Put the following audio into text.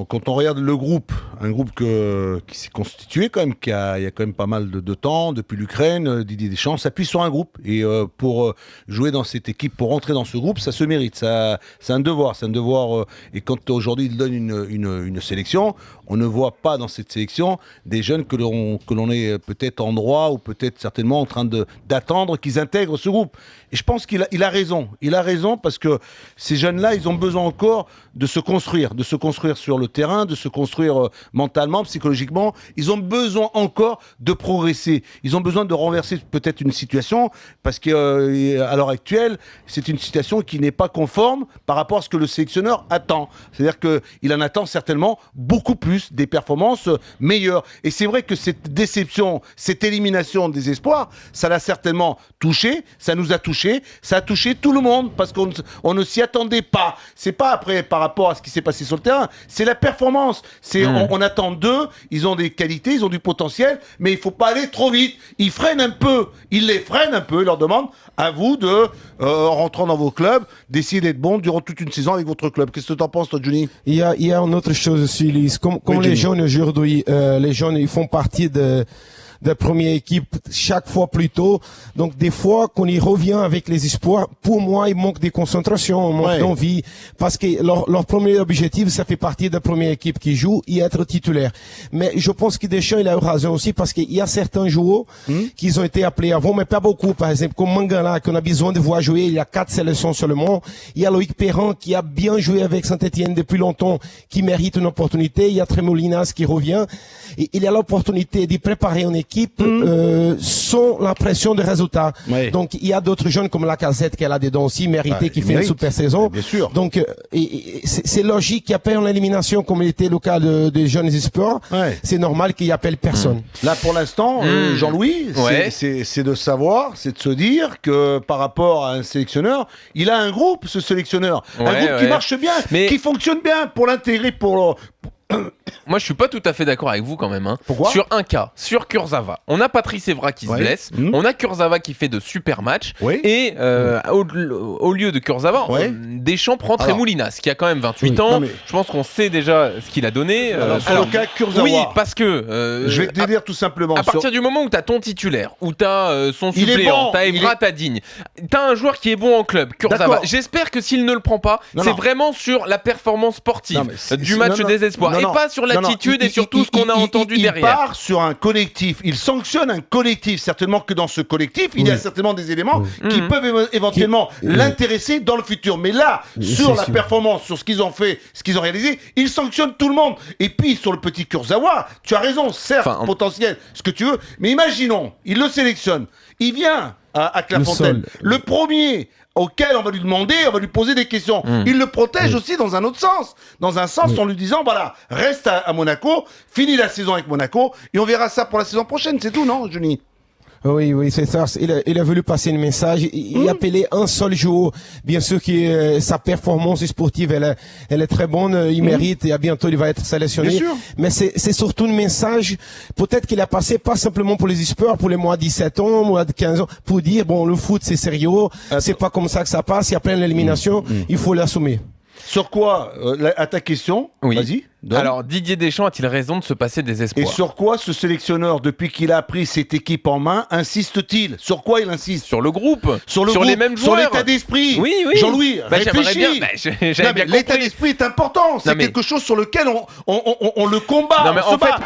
quand on regarde le groupe, un groupe qui s'est constitué quand même, il y a quand même pas mal de temps, depuis l'Ukraine, Didier Deschamps s'appuie sur un groupe. Et pour jouer dans cette équipe, pour rentrer dans ce groupe, ça se mérite. C'est un devoir. Et quand aujourd'hui il donne une sélection, on ne voit pas dans cette sélection des jeunes que l'on est peut-être en droit ou peut-être certainement en train d'attendre qu'ils intègrent ce groupe. Et je pense qu'il a raison. Il a raison parce que ces jeunes-là, ils ont besoin encore de se construire sur le terrain, de se construire mentalement, psychologiquement. Ils ont besoin encore de progresser. Ils ont besoin de renverser peut-être une situation parce qu'à l'heure actuelle, c'est une situation qui n'est pas conforme par rapport à ce que le sélectionneur attend. C'est-à-dire qu'il en attend certainement beaucoup plus, des performances meilleures. Et c'est vrai que cette déception, cette élimination des espoirs, ça l'a certainement touché, ça nous a touché, ça a touché tout le monde parce qu'on ne s'y attendait pas. C'est pas après par rapport à ce qui s'est passé sur le terrain, c'est la performance. On attend d'eux, ils ont des qualités, ils ont du potentiel, mais il faut pas aller trop vite. Ils freinent un peu, ils leur demandent à vous de, en rentrant dans vos clubs, d'essayer d'être bon durant toute une saison avec votre club. Qu'est-ce que tu en penses, toi, Johnny? Il y a une autre chose aussi, Lise. Comme les jeunes aujourd'hui, les jeunes, ils font partie de première équipe chaque fois plus tôt. Donc, des fois, quand il revient avec les espoirs, pour moi, il manque de concentration, il manque d'envie. Parce que leur premier objectif, ça fait partie de la première équipe qui joue et être titulaire. Mais je pense que Deschamps, il a eu raison aussi parce qu'il y a certains joueurs qui ont été appelés avant, mais pas beaucoup. Par exemple, comme Mangala, qu'on a besoin de voir jouer. Il y a 4 sélections seulement. Il y a Loïc Perrin qui a bien joué avec Saint-Etienne depuis longtemps, qui mérite une opportunité. Il y a Tremolinas qui revient. Et il y a l'opportunité de préparer une équipe sans la pression des résultats. Donc il y a d'autres jeunes comme Lacazette qui est là-dedans aussi, mérité, qui fait une super saison. Bien sûr. Donc c'est logique qu'il appelle l'élimination comme il était le cas des jeunes espoirs. C'est normal qu'il appelle personne. Là pour l'instant, Jean-Louis, c'est de savoir, c'est de se dire que par rapport à un sélectionneur, il a un groupe, ce sélectionneur, un groupe qui marche bien, qui fonctionne bien pour l'intégrer, Moi, je suis pas tout à fait d'accord avec vous quand même. Pourquoi ? Sur un cas, sur Kurzawa, on a Patrice Evra qui se blesse, on a Kurzawa qui fait de super matchs, et au lieu de Kurzawa, Deschamps prend Tremolinas, qui a quand même 28 ans. Je pense qu'on sait déjà ce qu'il a donné. Alors, le cas Kurzawa, oui, parce que je vais te dire tout simplement. À partir du moment où t'as ton titulaire, où t'as son suppléant, t'as Evra, t'as Digne, t'as un joueur qui est bon en club, Kurzawa. J'espère que s'il ne le prend pas, c'est vraiment sur la performance sportive du match des espoirs, et pas sur l'attitude et sur tout ce qu'on a entendu derrière. Il part sur un collectif, il sanctionne un collectif. Certainement que dans ce collectif, il y a certainement des éléments qui peuvent éventuellement l'intéresser dans le futur. Mais là, sur la performance, sur ce qu'ils ont fait, ce qu'ils ont réalisé, il sanctionne tout le monde. Et puis, sur le petit Kurzawa, tu as raison, certes, potentiel, ce que tu veux, mais imaginons, il le sélectionne, il vient à Clairefontaine, le premier auquel on va lui demander, on va lui poser des questions. Il le protège aussi dans un autre sens. Dans un sens, en lui disant, voilà, reste à Monaco, finis la saison avec Monaco, et on verra ça pour la saison prochaine. C'est tout, non, Johnny ? Oui, c'est ça. Il a voulu passer un message. Il appelait un seul joueur. Bien sûr que sa performance sportive, elle est très bonne. Il mérite et à bientôt il va être sélectionné. Bien sûr. Mais c'est surtout un message. Peut-être qu'il a passé pas simplement pour les espoirs, pour les mois de 17 ans, mois de 15 ans, pour dire bon, le foot c'est sérieux. C'est pas comme ça que ça passe. Il y a plein d'éliminations. Il faut l'assumer. Sur quoi, à ta question, vas-y. Donne. Alors, Didier Deschamps a-t-il raison de se passer des espoirs ? Et sur quoi ce sélectionneur, depuis qu'il a pris cette équipe en main, insiste-t-il ? Sur quoi il insiste ? Sur le groupe, sur les mêmes joueurs, sur l'état d'esprit. Oui. Jean-Louis, réfléchis. J'avais bien l'état d'esprit est important. C'est quelque chose sur lequel on le combat, on se bat.